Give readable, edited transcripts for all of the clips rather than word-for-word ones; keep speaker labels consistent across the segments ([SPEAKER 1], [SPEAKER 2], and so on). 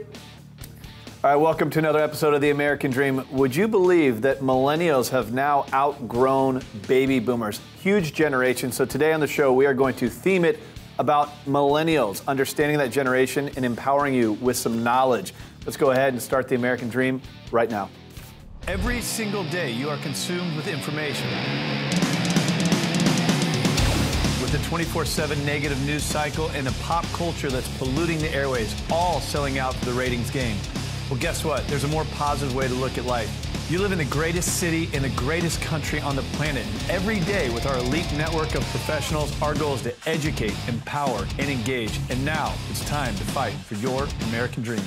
[SPEAKER 1] All right, welcome to another episode of The American Dream. Would you believe that millennials have now outgrown baby boomers? Huge generation. So today on the show, we are going to theme it about millennials, understanding that generation and empowering you with some knowledge. Let's go ahead and start The American Dream right now. Every single day, you are consumed with information. With the 24/7 negative news cycle and a pop culture that's polluting the airways, all selling out for the ratings game. Well, guess what? There's a more positive way to look at life. You live in the greatest city in the greatest country on the planet. Every day with our elite network of professionals, our goal is to educate, empower, and engage. And now it's time to fight for your American dream.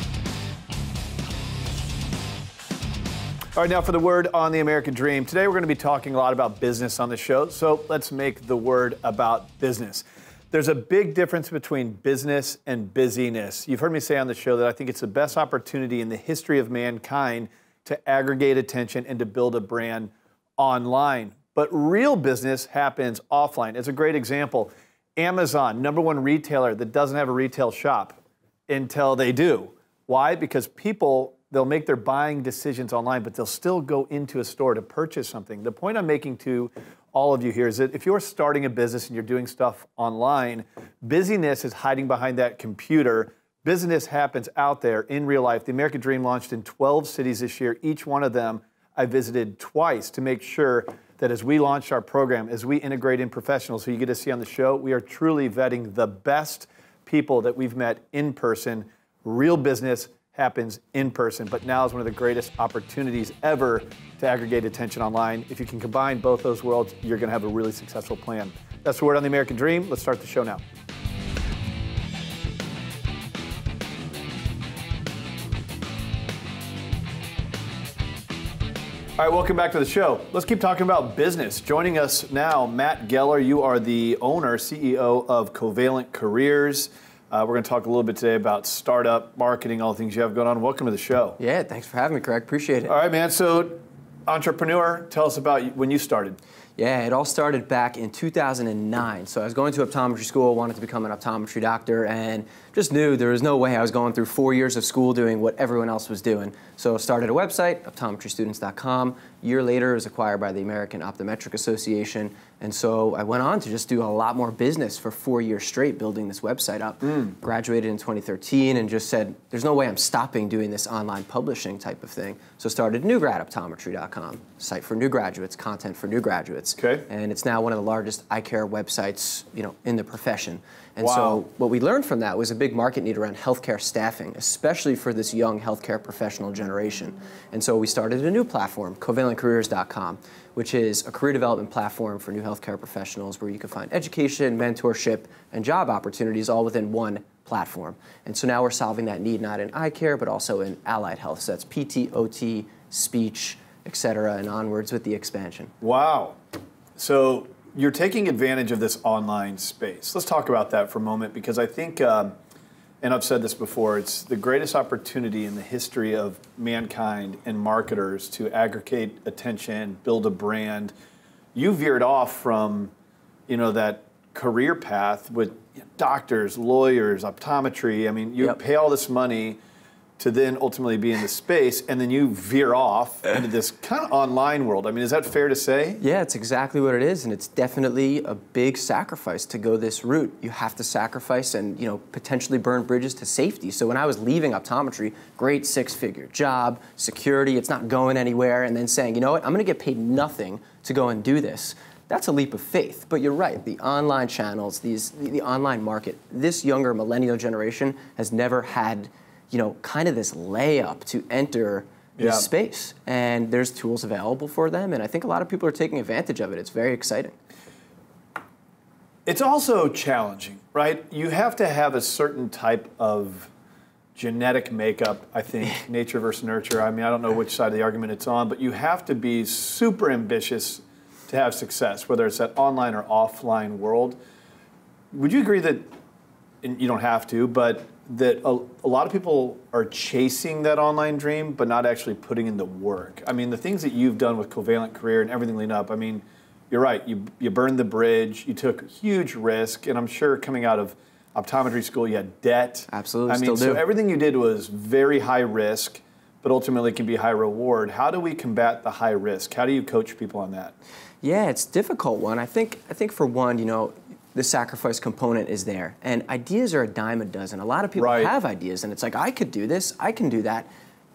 [SPEAKER 1] All right, now for the word on the American dream. Today we're going to be talking a lot about business on the show, so let's make the word about business. There's a big difference between business and busyness. You've heard me say on the show that I think it's the best opportunity in the history of mankind to aggregate attention and to build a brand online. But real business happens offline. As a great example, Amazon, #1 retailer that doesn't have a retail shop until they do. Why? Because people, they'll make their buying decisions online, but they'll still go into a store to purchase something. The point I'm making to all of you here is that if you're starting a business and you're doing stuff online, busyness is hiding behind that computer. Business happens out there in real life. The American Dream launched in 12 cities this year. Each one of them I visited twice to make sure that as we launch our program, as we integrate in professionals who you get to see on the show, we are truly vetting the best people that we've met in person. Real business happens in person, but now is one of the greatest opportunities ever to aggregate attention online. If you can combine both those worlds, you're going to have a really successful plan. That's the word on the American Dream. Let's start the show now. All right, welcome back to the show. Let's keep talking about business. Joining us now, Matt Geller. You are the owner, CEO of Covalent Careers. We're going to talk a little bit today about startup marketing, all the things you have going on. Welcome to the show.
[SPEAKER 2] Yeah, thanks for having me, Craig. Appreciate it.
[SPEAKER 1] All right, man. So, entrepreneur, tell us about when you started.
[SPEAKER 2] Yeah, it all started back in 2009. So I was going to optometry school, wanted to become an optometry doctor, and just knew there was no way I was going through 4 years of school doing what everyone else was doing. So I started a website, optometrystudents.com. A year later, it was acquired by the American Optometric Association. And so I went on to just do a lot more business for 4 years straight, building this website up. Graduated in 2013 and just said, there's no way I'm stopping doing this online publishing type of thing. So started newgradoptometry.com, site for new graduates, content for new graduates.
[SPEAKER 1] Okay.
[SPEAKER 2] And it's now one of the largest eye care websites, in the profession. And
[SPEAKER 1] Wow.
[SPEAKER 2] so what we learned from that was a big market need around healthcare staffing, especially for this young healthcare professional generation. And so we started a new platform, CovalentCareers.com, which is a career development platform for new healthcare professionals where you can find education, mentorship, and job opportunities all within one platform. And so now we're solving that need not in eye care, but also in allied health. So that's PT, OT, speech, et cetera, and onwards with the expansion.
[SPEAKER 1] Wow. So you're taking advantage of this online space. Let's talk about that for a moment, because I think, and I've said this before, it's the greatest opportunity in the history of mankind and marketers to aggregate attention, build a brand. You veered off from, that career path with doctors, lawyers, optometry. I mean, you pay all this money to then ultimately be in the space, and then you veer off into this kind of online world. I mean, is that fair to say?
[SPEAKER 2] Yeah, it's exactly what it is, and it's definitely a big sacrifice to go this route. You have to sacrifice and, potentially burn bridges to safety. So when I was leaving optometry, great six-figure job, security, it's not going anywhere, and then saying, you know what, I'm gonna get paid nothing to go and do this. That's a leap of faith, but you're right, the online channels, the online market, this younger millennial generation has never had kind of this layup to enter this space. And there's tools available for them, and I think a lot of people are taking advantage of it. It's very exciting.
[SPEAKER 1] It's also challenging, right? You have to have a certain type of genetic makeup, I think, nature versus nurture. I mean, I don't know which side of the argument it's on, but you have to be super ambitious to have success, whether it's that online or offline world. Would you agree that, and you don't have to, but that a lot of people are chasing that online dream, but not actually putting in the work? I mean, the things that you've done with Covalent Career and everything leading up, I mean, you're right, you burned the bridge, you took huge risk, and I'm sure coming out of optometry school, you had debt.
[SPEAKER 2] Absolutely,
[SPEAKER 1] I mean,
[SPEAKER 2] still do.
[SPEAKER 1] so everything you did was very high risk, but ultimately can be high reward. How do we combat the high risk? How do you coach people on that?
[SPEAKER 2] Yeah, it's a difficult one. I think for one, you know, the sacrifice component is there. And ideas are a dime a dozen. A lot of people have ideas, and it's like, I could do this, I can do that.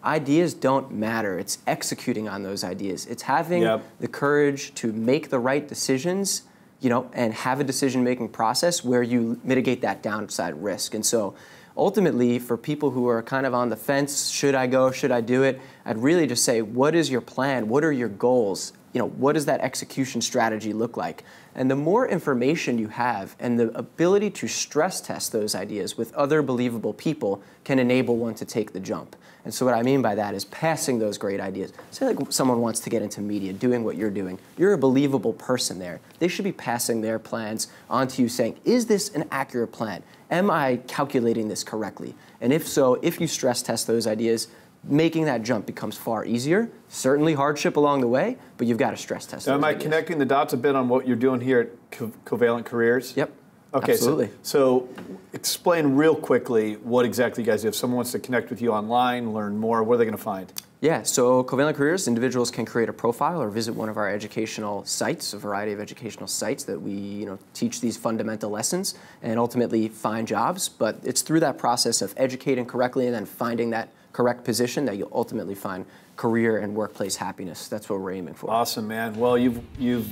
[SPEAKER 2] Ideas don't matter. It's executing on those ideas. It's having the courage to make the right decisions, you know, and have a decision-making process where you mitigate that downside risk. And so ultimately, for people who are kind of on the fence, should I go, should I do it, I'd really just say, what is your plan? What are your goals? You know, what does that execution strategy look like? And the more information you have and the ability to stress test those ideas with other believable people can enable one to take the jump. And so what I mean by that is passing those great ideas. Say like someone wants to get into media, doing what you're doing. You're a believable person there. They should be passing their plans on to you saying, is this an accurate plan? Am I calculating this correctly? And if so, if you stress test those ideas, making that jump becomes far easier. Certainly hardship along the way, but you've got to stress test those
[SPEAKER 1] Am I
[SPEAKER 2] ideas.
[SPEAKER 1] connecting the dots a bit on what you're doing here at Covalent Careers?
[SPEAKER 2] Yep.
[SPEAKER 1] Okay,
[SPEAKER 2] absolutely.
[SPEAKER 1] So explain real quickly what exactly you guys do. If someone wants to connect with you online, learn more, what are they going to find?
[SPEAKER 2] Yeah, so Covalent Careers, individuals can create a profile or visit one of our educational sites, a variety of educational sites that we teach these fundamental lessons and ultimately find jobs. But it's through that process of educating correctly and then finding that correct position that you'll ultimately find career and workplace happiness. That's what we're aiming for.
[SPEAKER 1] Awesome, man. Well, you've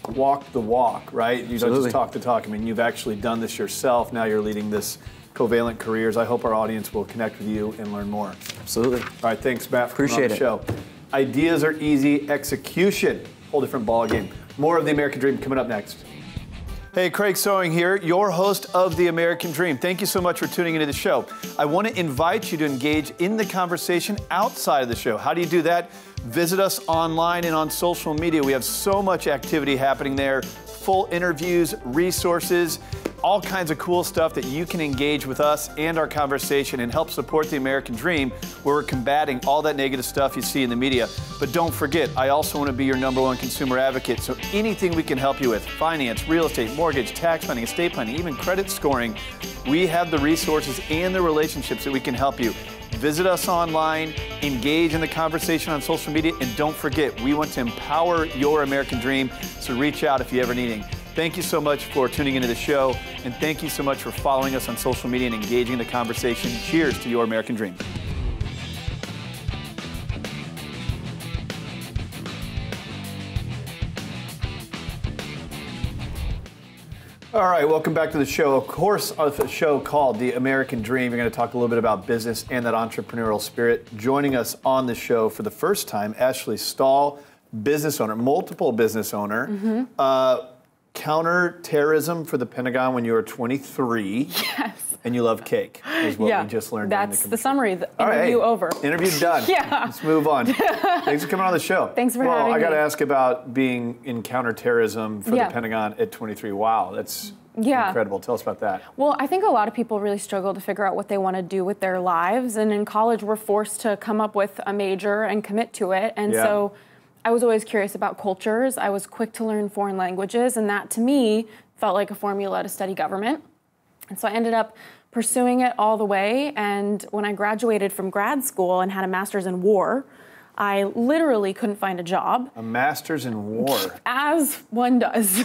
[SPEAKER 1] walked the walk, right? You don't just talk the talk. I mean, you've actually done this yourself. Now you're leading this Covalent Careers. I hope our audience will connect with you and learn more.
[SPEAKER 2] Absolutely.
[SPEAKER 1] All right, thanks, Matt, for coming on the show. Ideas are easy, execution, whole different ball game. More of the American Dream coming up next. Hey, Craig Sewing here, your host of The American Dream. Thank you so much for tuning into the show. I want to invite you to engage in the conversation outside of the show. How do you do that? Visit us online and on social media. We have so much activity happening there. Full interviews, resources, all kinds of cool stuff that you can engage with us and our conversation and help support the American Dream, where we're combating all that negative stuff you see in the media. But don't forget, I also want to be your #1 consumer advocate, so anything we can help you with, finance, real estate, mortgage, tax planning, estate planning, even credit scoring, we have the resources and the relationships that we can help you. Visit us online, engage in the conversation on social media, and don't forget, we want to empower your American Dream, so reach out if you ever need anything. Thank you so much for tuning into the show, and thank you so much for following us on social media and engaging in the conversation. Cheers to your American Dream. All right, welcome back to the show. Of course, a show called The American Dream. We're going to talk a little bit about business and that entrepreneurial spirit. Joining us on the show for the first time, Ashley Stahl, business owner, multiple business owner. Counterterrorism for the Pentagon when you were 23.
[SPEAKER 3] Yes.
[SPEAKER 1] And you love cake, is what we just learned.
[SPEAKER 3] That's the summary. The
[SPEAKER 1] All
[SPEAKER 3] interview over.
[SPEAKER 1] Interview done.
[SPEAKER 3] Yeah.
[SPEAKER 1] Let's move on. Thanks for coming on the show.
[SPEAKER 3] Thanks for having me.
[SPEAKER 1] I got to ask about being in counterterrorism for the Pentagon at 23. Wow, that's incredible. Tell us about that.
[SPEAKER 3] Well, I think a lot of people really struggle to figure out what they want to do with their lives. And in college, we're forced to come up with a major and commit to it. And so I was always curious about cultures. I was quick to learn foreign languages, and that to me felt like a formula to study government. And so I ended up pursuing it all the way. And when I graduated from grad school and had a master's in war, I literally couldn't find a job.
[SPEAKER 1] A master's in war.
[SPEAKER 3] As one does.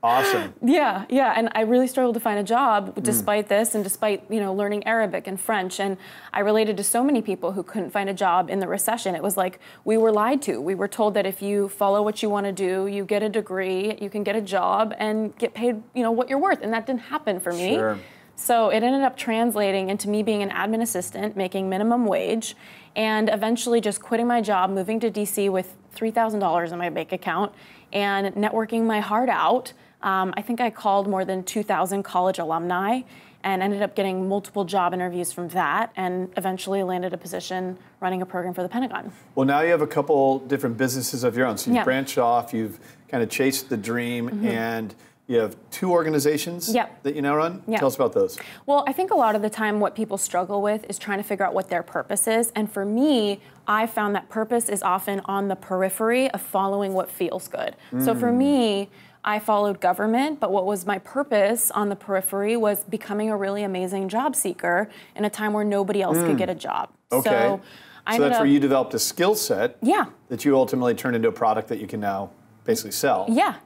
[SPEAKER 1] Awesome.
[SPEAKER 3] Yeah. And I really struggled to find a job despite this and despite, learning Arabic and French. And I related to so many people who couldn't find a job in the recession. It was like we were lied to. We were told that if you follow what you want to do, you get a degree, you can get a job and get paid, what you're worth. And that didn't happen for me.
[SPEAKER 1] Sure.
[SPEAKER 3] So it ended up translating into me being an admin assistant, making minimum wage, and eventually just quitting my job, moving to DC with $3,000 in my bank account and networking my heart out. I think I called more than 2,000 college alumni and ended up getting multiple job interviews from that and eventually landed a position running a program for the Pentagon.
[SPEAKER 1] Well, now you have a couple different businesses of your own. So you've branched off, you've kind of chased the dream, and you have 2 organizations that you now run? Tell us about those.
[SPEAKER 3] Well, I think a lot of the time what people struggle with is trying to figure out what their purpose is. And for me, I found that purpose is often on the periphery of following what feels good. So for me, I followed government, but what was my purpose on the periphery was becoming a really amazing job seeker in a time where nobody else could get a job.
[SPEAKER 1] Okay.
[SPEAKER 3] So
[SPEAKER 1] that's where you developed a skill set
[SPEAKER 3] Yeah.
[SPEAKER 1] that you ultimately turned into a product that you can now basically sell.
[SPEAKER 3] Yeah.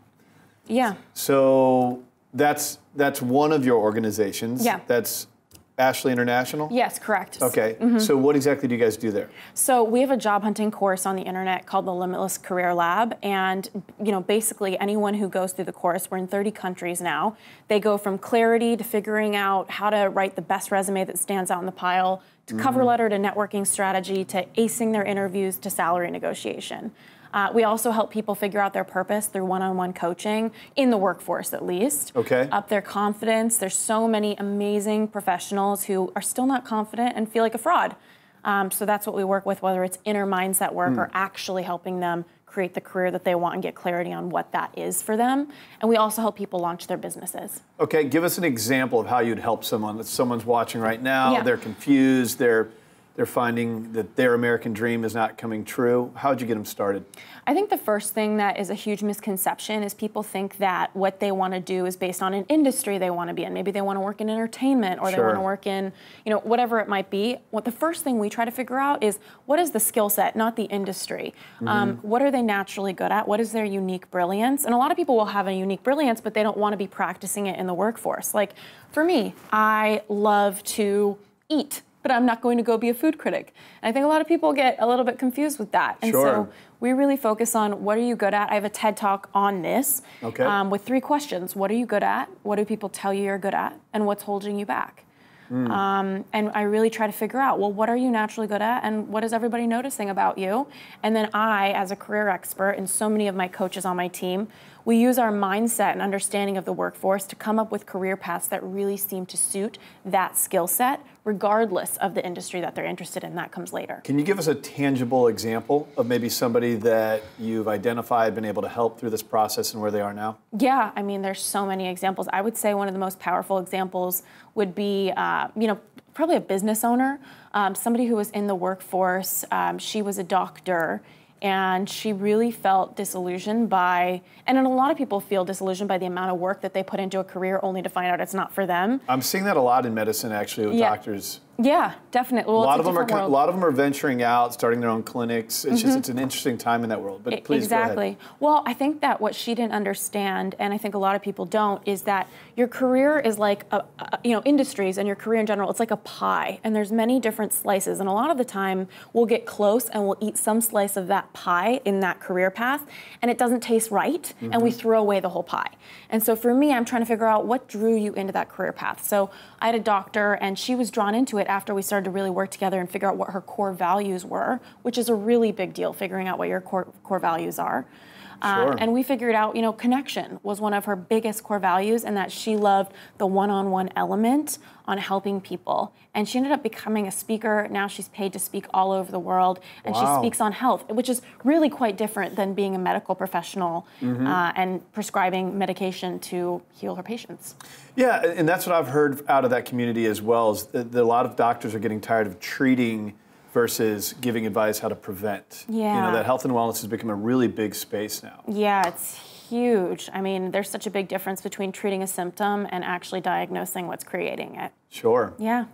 [SPEAKER 3] Yeah.
[SPEAKER 1] So that's one of your organizations.
[SPEAKER 3] Yeah.
[SPEAKER 1] That's Ashley International?
[SPEAKER 3] Yes, correct.
[SPEAKER 1] Okay. So what exactly do you guys do there?
[SPEAKER 3] So we have a job hunting course on the internet called the Limitless Career Lab, and basically anyone who goes through the course, we're in 30 countries now, they go from clarity to figuring out how to write the best resume that stands out in the pile, to cover letter to networking strategy, to acing their interviews, to salary negotiation. We also help people figure out their purpose through one-on-one coaching, in the workforce at least.
[SPEAKER 1] Okay.
[SPEAKER 3] Up their confidence. There's so many amazing professionals who are still not confident and feel like a fraud. So that's what we work with, whether it's inner mindset work or actually helping them create the career that they want and get clarity on what that is for them. And we also help people launch their businesses.
[SPEAKER 1] Okay, give us an example of how you'd help someone. If someone's watching right now,
[SPEAKER 3] Yeah.
[SPEAKER 1] they're confused, they're finding that their American dream is not coming true. How would you get them started?
[SPEAKER 3] I think the first thing that is a huge misconception is people think that what they want to do is based on an industry they want to be in. Maybe they want to work in entertainment, or they want to work in, whatever it might be. What the first thing we try to figure out is, what is the skill set, not the industry? What are they naturally good at? What is their unique brilliance? And a lot of people will have a unique brilliance, but they don't want to be practicing it in the workforce. Like for me, I love to eat, but I'm not going to go be a food critic. And I think a lot of people get a little bit confused with that. And so we really focus on, what are you good at? I have a TED Talk on this with 3 questions. What are you good at? What do people tell you you're good at? And what's holding you back? And I really try to figure out, well, what are you naturally good at, and what is everybody noticing about you? And then I, as a career expert, and so many of my coaches on my team, we use our mindset and understanding of the workforce to come up with career paths that really seem to suit that skill set, regardless of the industry that they're interested in. That comes later.
[SPEAKER 1] Can you give us a tangible example of maybe somebody that you've identified, been able to help through this process, and where they are now?
[SPEAKER 3] Yeah, I mean, there's so many examples. I would say one of the most powerful examples would be, probably a business owner, somebody who was in the workforce. She was a doctor, and she really felt disillusioned by, and a lot of people feel disillusioned by the amount of work that they put into a career only to find out it's not for them.
[SPEAKER 1] I'm seeing that a lot in medicine, actually, with doctors.
[SPEAKER 3] Yeah, definitely. Well,
[SPEAKER 1] a lot of them are venturing out, starting their own clinics. It's just, it's an interesting time in that world. But please go ahead.
[SPEAKER 3] Well, I think that what she didn't understand, and I think a lot of people don't, is that your career is like industries, and your career in general, it's like a pie, and there's many different slices. And a lot of the time, we'll get close and we'll eat some slice of that pie in that career path, and it doesn't taste right, and we throw away the whole pie. And so for me, I'm trying to figure out what drew you into that career path. So I had a doctor, and she was drawn into it after we started to really work together and figure out what her core values were, which is a really big deal, figuring out what your core values are. And we figured out, connection was one of her biggest core values, and that she loved the one-on-one element on helping people. And she ended up becoming a speaker. Now she's paid to speak all over the world, and she speaks on health, which is really quite different than being a medical professional and prescribing medication to heal her patients.
[SPEAKER 1] Yeah, and that's what I've heard out of that community as well, is that a lot of doctors are getting tired of treating versus giving advice how to prevent.
[SPEAKER 3] Yeah.
[SPEAKER 1] That health and wellness has become a really big space now.
[SPEAKER 3] Yeah, it's huge. I mean, there's such a big difference between treating a symptom and actually diagnosing what's creating it.
[SPEAKER 1] Sure.
[SPEAKER 3] Yeah.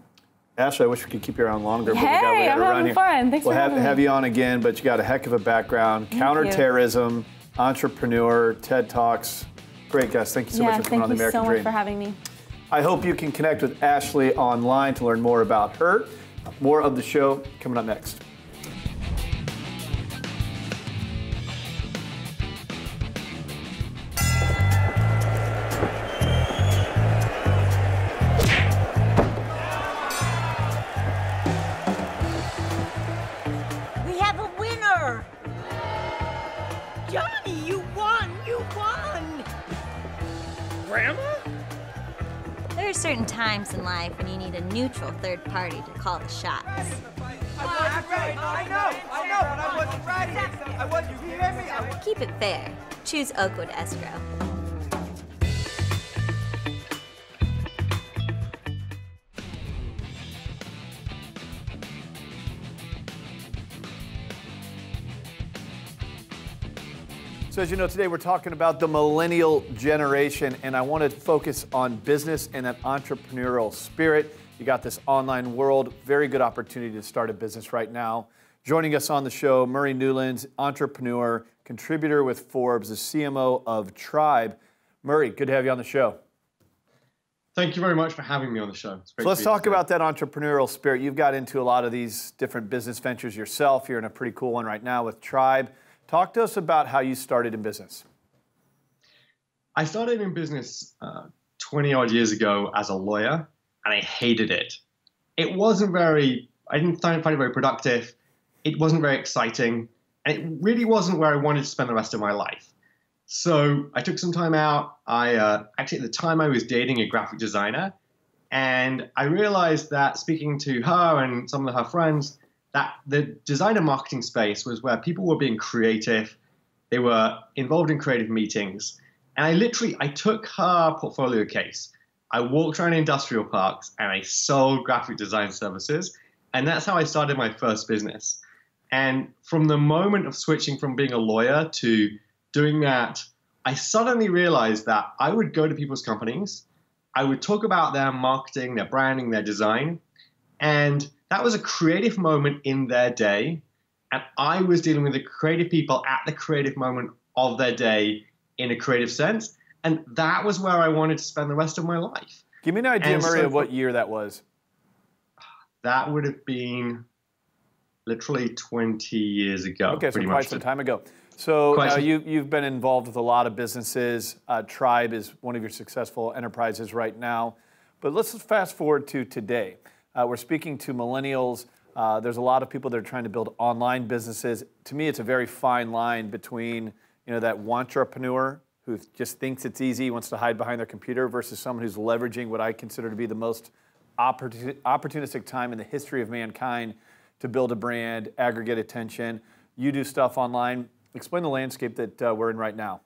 [SPEAKER 1] Ashley, I wish we could keep you around longer, but
[SPEAKER 3] hey,
[SPEAKER 1] we got to run
[SPEAKER 3] having
[SPEAKER 1] here.
[SPEAKER 3] Fun. Thanks for having me.
[SPEAKER 1] We'll have you on again, but you got a heck of a background. Counterterrorism, entrepreneur, TED Talks. Great guest. Thank you so much for coming on The American Dream.
[SPEAKER 3] Thank you so much for having me.
[SPEAKER 1] I hope you can connect with Ashley online to learn more about her. More of the show coming up next.
[SPEAKER 4] We have a winner! Johnny, you won! You won!
[SPEAKER 5] Grandma?
[SPEAKER 6] There are certain times in life when you need a neutral third party to call the shots.
[SPEAKER 5] I wasn't ready. I know, but I wasn't ready. I wasn't, you hear me?
[SPEAKER 6] Keep it fair. Choose Oakwood Escrow.
[SPEAKER 1] So So as you know, today we're talking about the millennial generation, and I want to focus on business and that entrepreneurial spirit. You got this online world, very good opportunity to start a business right now. Joining us on the show, Murray Newlands, entrepreneur, contributor with Forbes, the CMO of Tribe. Murray, good to have you on the show.
[SPEAKER 7] Thank you very much for having me on the show. It's great
[SPEAKER 1] So let's
[SPEAKER 7] to be
[SPEAKER 1] talk
[SPEAKER 7] here.
[SPEAKER 1] about that entrepreneurial spirit. You've got into a lot of these different business ventures yourself. You're in a pretty cool one right now with Tribe. Talk to us about how you started in business.
[SPEAKER 7] I started in business 20 odd years ago as a lawyer, and I hated it. I didn't find it very productive. It wasn't very exciting, and it really wasn't where I wanted to spend the rest of my life. So I took some time out. Actually, at the time, I was dating a graphic designer, and I realized that speaking to her and some of her friends, that the design and marketing space was where people were being creative. They were involved in creative meetings. And I took her portfolio case. I walked around industrial parks and I sold graphic design services. And that's how I started my first business. And from the moment of switching from being a lawyer to doing that, I suddenly realized that I would go to people's companies. I would talk about their marketing, their branding, their design. And that was a creative moment in their day, and I was dealing with the creative people at the creative moment of their day in a creative sense, and that was where I wanted to spend the rest of my life.
[SPEAKER 1] Give me an idea, Murray, of what year that was.
[SPEAKER 7] That would have been literally 20 years ago.
[SPEAKER 1] Okay, so quite some time ago. So now you've been involved with a lot of businesses. Tribe is one of your successful enterprises right now. But let's fast forward to today. We're speaking to millennials. There's a lot of people that are trying to build online businesses. To me, it's a very fine line between that entrepreneur who just thinks it's easy, wants to hide behind their computer, versus someone who's leveraging what I consider to be the most opportunistic time in the history of mankind to build a brand, aggregate attention. You do stuff online. Explain the landscape that we're in right now.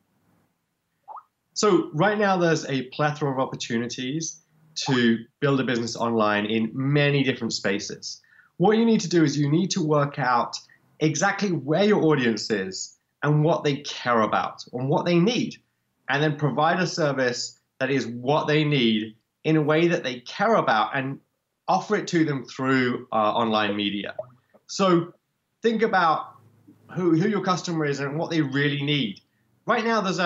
[SPEAKER 7] So right now there's a plethora of opportunities to build a business online in many different spaces. What you need to do is you need to work out exactly where your audience is and what they care about and what they need, and then provide a service that is what they need in a way that they care about and offer it to them through online media. So think about who your customer is and what they really need. Right now there's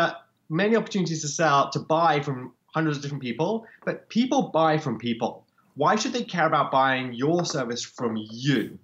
[SPEAKER 7] many opportunities to buy from hundreds of different people, but people buy from people. Why should they care about buying your service from you?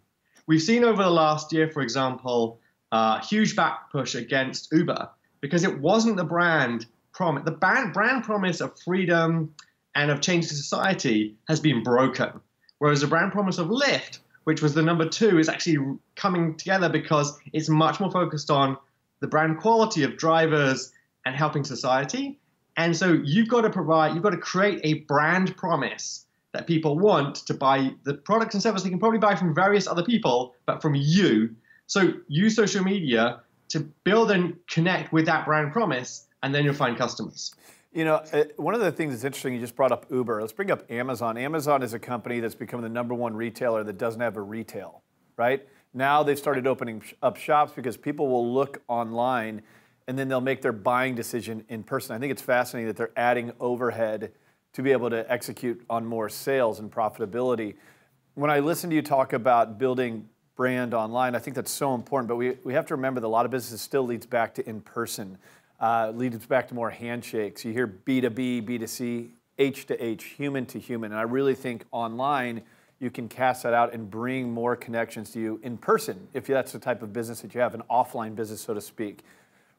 [SPEAKER 7] We've seen over the last year, for example, a huge back push against Uber because it wasn't the brand promise. The brand promise of freedom and of change to society has been broken, whereas the brand promise of Lyft, which was the number 2, is actually coming together because it's much more focused on the brand quality of drivers and helping society. And so you've got to create a brand promise that people want to buy the products and services they can probably buy from various other people, but from you. So use social media to build and connect with that brand promise, and then you'll find customers.
[SPEAKER 1] One of the things that's interesting, you just brought up Uber. Let's bring up Amazon. Amazon is a company that's become the #1 retailer that doesn't have a retail, right? Now they've started opening up shops because people will look online and then they'll make their buying decision in person. I think it's fascinating that they're adding overhead to be able to execute on more sales and profitability. When I listen to you talk about building brand online, I think that's so important, but we have to remember that a lot of business still leads back to in-person, leads back to more handshakes. You hear B2B, B2C, H to H, human to human, and I really think online you can cast that out and bring more connections to you in person, if that's the type of business that you have, an offline business, so to speak.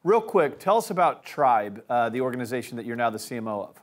[SPEAKER 1] Real quick, tell us about Tribe, the organization that you're now the CMO of.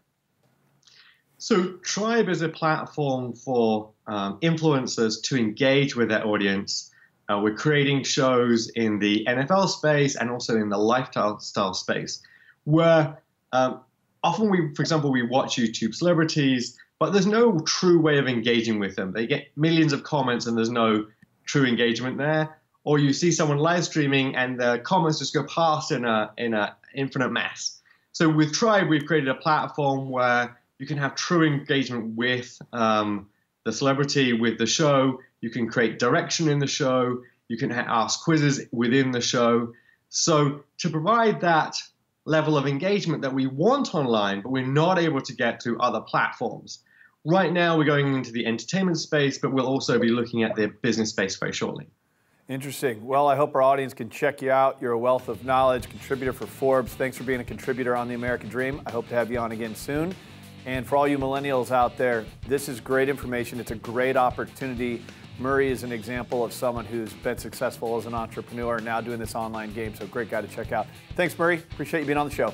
[SPEAKER 7] So Tribe is a platform for influencers to engage with their audience. We're creating shows in the NFL space and also in the lifestyle space, where often for example, we watch YouTube celebrities, but there's no true way of engaging with them. They get millions of comments and there's no true engagement there. Or you see someone live streaming and the comments just go past in a infinite mess. So with Tribe, we've created a platform where you can have true engagement with the celebrity, with the show. You can create direction in the show. You can ask quizzes within the show. So to provide that level of engagement that we want online, but we're not able to get to other platforms. Right now, we're going into the entertainment space, but we'll also be looking at the business space very shortly.
[SPEAKER 1] Interesting. Well, I hope our audience can check you out. You're a wealth of knowledge, contributor for Forbes. Thanks for being a contributor on The American Dream. I hope to have you on again soon. And for all you millennials out there, this is great information. It's a great opportunity. Murray is an example of someone who's been successful as an entrepreneur, now doing this online game. So great guy to check out. Thanks, Murray. Appreciate you being on the show.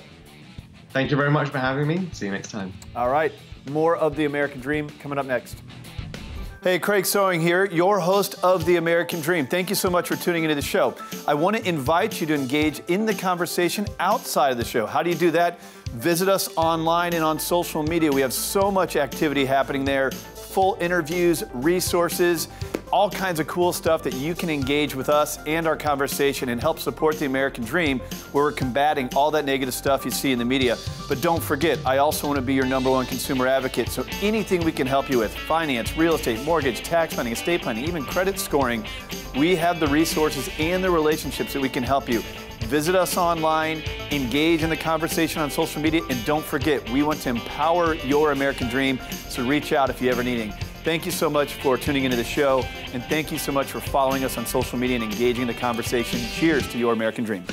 [SPEAKER 7] Thank you very much for having me. See you next time.
[SPEAKER 1] All right. More of The American Dream coming up next. Hey, Craig Sewing here, your host of The American Dream. Thank you so much for tuning into the show. I want to invite you to engage in the conversation outside of the show. How do you do that? Visit us online and on social media. We have so much activity happening there. Full interviews, resources, all kinds of cool stuff that you can engage with us and our conversation and help support the American Dream, where we're combating all that negative stuff you see in the media. But don't forget, I also want to be your #1 consumer advocate. So anything we can help you with, finance, real estate, mortgage, tax planning, estate planning, even credit scoring, we have the resources and the relationships that we can help you. Visit us online, engage in the conversation on social media, and don't forget, we want to empower your American Dream, so reach out if you ever need anything. Thank you so much for tuning into the show, and thank you so much for following us on social media and engaging in the conversation. Cheers to your American Dream.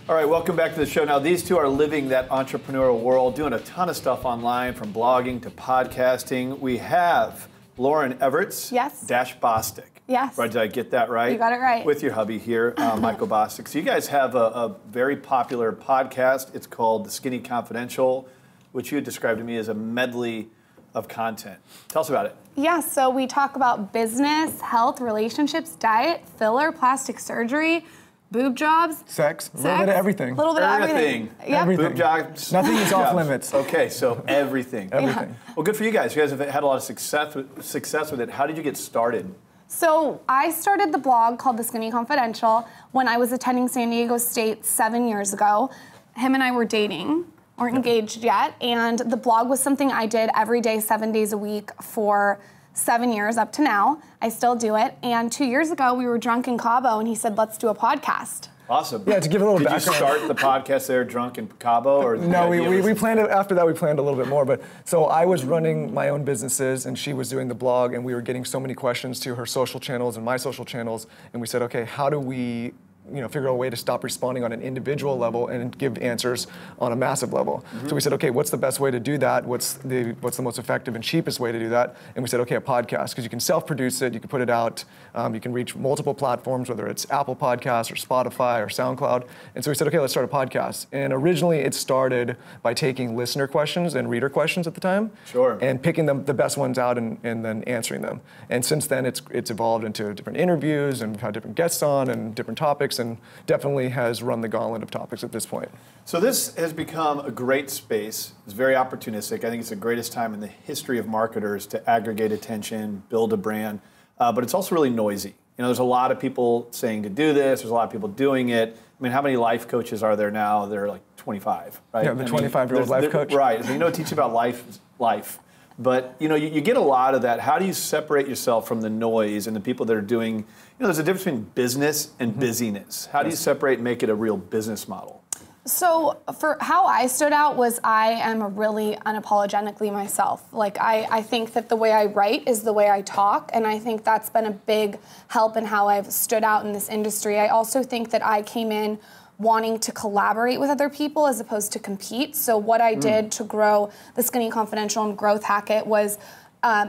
[SPEAKER 1] All right, welcome back to the show. Now, these two are living that entrepreneurial world, doing a ton of stuff online, from blogging to podcasting. We have Lauryn Evarts.
[SPEAKER 3] Yes.
[SPEAKER 1] Dash Bosstick.
[SPEAKER 3] Yes.
[SPEAKER 1] Right, did I get that right?
[SPEAKER 3] You got it right.
[SPEAKER 1] With your hubby here, Michael Bosstick. So you guys have a very popular podcast. It's called The Skinny Confidential, which you had described to me as a medley of content. Tell us about it.
[SPEAKER 3] Yeah, so we talk about business, health, relationships, diet, filler, plastic surgery, boob jobs.
[SPEAKER 8] Sex. A little bit of everything.
[SPEAKER 3] A little bit of everything.
[SPEAKER 8] Yep. Everything.
[SPEAKER 1] Boob jobs.
[SPEAKER 8] Nothing is off
[SPEAKER 1] jobs.
[SPEAKER 8] limits.
[SPEAKER 1] Okay, so everything.
[SPEAKER 8] Everything.
[SPEAKER 3] Yeah.
[SPEAKER 1] Well, good for you guys. You guys have had a lot of success with it. How did you get started?
[SPEAKER 3] So I started the blog called The Skinny Confidential when I was attending San Diego State 7 years ago. Him and I were dating, weren't engaged yet, and the blog was something I did every day, 7 days a week for 7 years up to now. I still do it. And 2 years ago, we were drunk in Cabo, and he said, let's do a podcast.
[SPEAKER 1] Awesome.
[SPEAKER 8] Yeah, to give a little background.
[SPEAKER 1] Did you start the podcast there drunk in Cabo? Or
[SPEAKER 8] No, we planned it, after that we planned a little bit more. But so I was running my own businesses and she was doing the blog, and we were getting so many questions to her social channels and my social channels, and we said, okay, how do we figure out a way to stop responding on an individual level and give answers on a massive level. Mm-hmm. So we said, okay, what's the best way to do that? What's the most effective and cheapest way to do that? And we said, okay, a podcast, because you can self-produce it, you can put it out, you can reach multiple platforms, whether it's Apple Podcasts or Spotify or SoundCloud. And so we said, okay, let's start a podcast. And originally it started by taking listener questions and reader questions at the time.
[SPEAKER 1] Sure.
[SPEAKER 8] And picking the best ones out and then answering them. And since then it's evolved into different interviews, and we've had different guests on and different topics, and definitely has run the gauntlet of topics at this point.
[SPEAKER 1] So this has become a great space. It's very opportunistic. I think it's the greatest time in the history of marketers to aggregate attention, build a brand, but it's also really noisy. There's a lot of people saying to do this. There's a lot of people doing it. I mean, how many life coaches are there now? They're like 25, right?
[SPEAKER 8] Yeah, the 25-year-old life coach.
[SPEAKER 1] Right. Teach about life. But you get a lot of that. How do you separate yourself from the noise and the people that are doing, there's a difference between business and busyness. How do you separate and make it a real business model?
[SPEAKER 3] So for how I stood out was I am really unapologetically myself. Like I think that the way I write is the way I talk, and I think that's been a big help in how I've stood out in this industry. I also think that I came in wanting to collaborate with other people as opposed to compete. So what I did to grow The Skinny Confidential and Growth Hack It was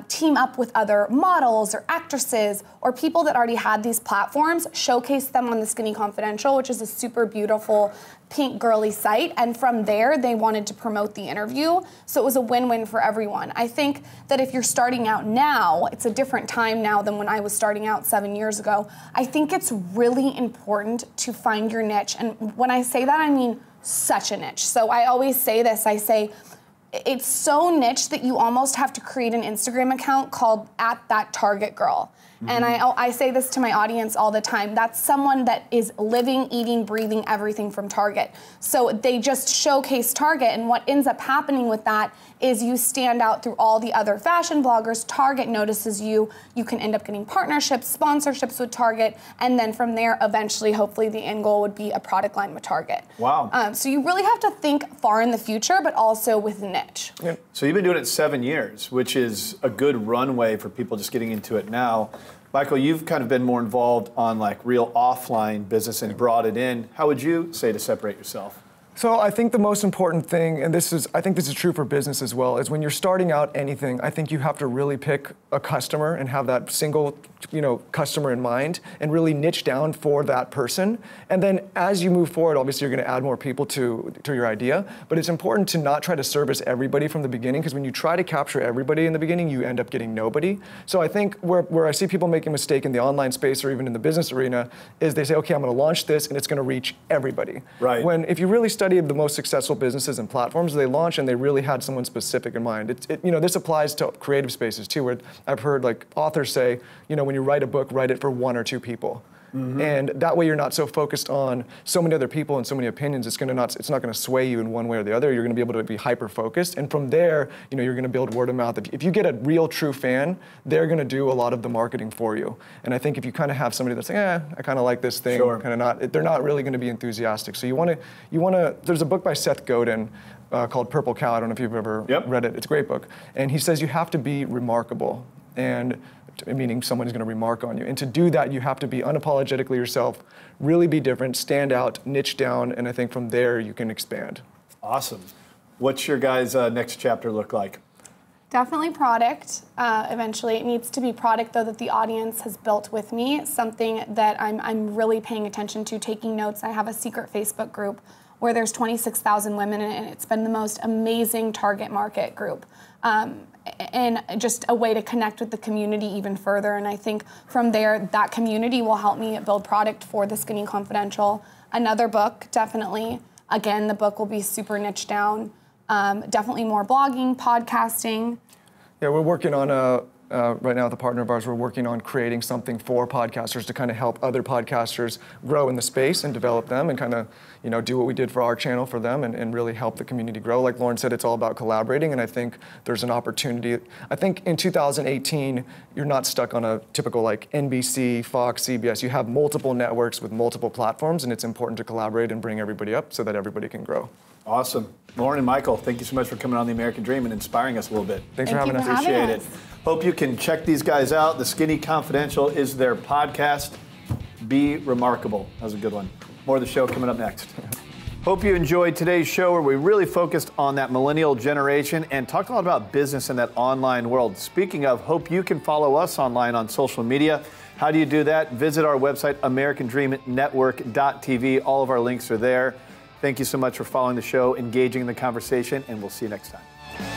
[SPEAKER 3] team up with other models or actresses or people that already had these platforms, showcase them on The Skinny Confidential, which is a super beautiful pink girly site, and from there they wanted to promote the interview, so it was a win-win for everyone. I think that if you're starting out now, it's a different time now than when I was starting out 7 years ago. I think it's really important to find your niche, and when I say that, I mean such a niche. So I always say this, I say, it's so niche that you almost have to create an Instagram account called @thattargetgirl.
[SPEAKER 9] And I say this to my audience all the time. That's someone that is living, eating, breathing everything from Target. So they just showcase Target, and what ends up happening with that is you stand out through all the other fashion bloggers. Target notices you. You can end up getting partnerships, sponsorships with Target, and then from there, eventually, hopefully, the end goal would be a product line with Target.
[SPEAKER 1] Wow.
[SPEAKER 9] So you really have to think far in the future, but also with niche.
[SPEAKER 1] Yeah. So you've been doing it 7 years, which is a good runway for people just getting into it now. Michael, you've kind of been more involved on like real offline business and brought it in. How would you say to separate yourself?
[SPEAKER 8] So I think the most important thing, and I think this is true for business as well, is when you're starting out anything, I think you have to really pick a customer and have that single, customer in mind and really niche down for that person. And then as you move forward, obviously you're going to add more people to your idea, but it's important to not try to service everybody from the beginning, because when you try to capture everybody in the beginning, you end up getting nobody. So I think where I see people making a mistake in the online space or even in the business arena is they say, okay, I'm going to launch this and it's going to reach everybody.
[SPEAKER 1] Right.
[SPEAKER 8] When if you really study the most successful businesses and platforms, they launch and they really had someone specific in mind. This applies to creative spaces too, where I've heard like authors say, when you write a book, write it for 1 or 2 people. Mm-hmm. And that way you're not so focused on so many other people and so many opinions, it's not going to sway you in one way or the other. You're going to be able to be hyper-focused. And from there, you're going to build word of mouth. If you get a real true fan, they're going to do a lot of the marketing for you. And I think if you kind of have somebody that's like, I kind of like this thing,
[SPEAKER 1] sure.
[SPEAKER 8] They're not really going to be enthusiastic. So you want to, there's a book by Seth Godin called Purple Cow. I don't know if you've ever read it. It's a great book. And he says you have to be remarkable. And meaning someone is going to remark on you. And to do that, you have to be unapologetically yourself, really be different, stand out, niche down, and I think from there you can expand.
[SPEAKER 1] Awesome. What's your guys' next chapter look like?
[SPEAKER 9] Definitely product. Eventually, it needs to be product though that the audience has built with me. Something that I'm really paying attention to, taking notes. I have a secret Facebook group where there's 26,000 women in it, and it's been the most amazing target market group. And just a way to connect with the community even further. And I think from there, that community will help me build product for the Skinny Confidential. Another book, definitely. Again, the book will be super niche down. Definitely more blogging, podcasting.
[SPEAKER 8] Yeah, we're working on right now with a partner of ours, we're working on creating something for podcasters to kind of help other podcasters grow in the space and develop them and kind of, do what we did for our channel for them and really help the community grow. Like Lauryn said, it's all about collaborating, and I think there's an opportunity. I think in 2018, you're not stuck on a typical like NBC, Fox, CBS. You have multiple networks with multiple platforms, and it's important to collaborate and bring everybody up so that everybody can grow.
[SPEAKER 1] Awesome. Lauryn and Michael, thank you so much for coming on The American Dream and inspiring us a little bit.
[SPEAKER 8] Thanks for having us.
[SPEAKER 1] Appreciate it. Hope you can check these guys out. The Skinny Confidential is their podcast. Be remarkable. That was a good one. More of the show coming up next. Hope you enjoyed today's show where we really focused on that millennial generation and talked a lot about business in that online world. Speaking of, hope you can follow us online on social media. How do you do that? Visit our website, AmericanDreamNetwork.tv. All of our links are there. Thank you so much for following the show, engaging in the conversation, and we'll see you next time.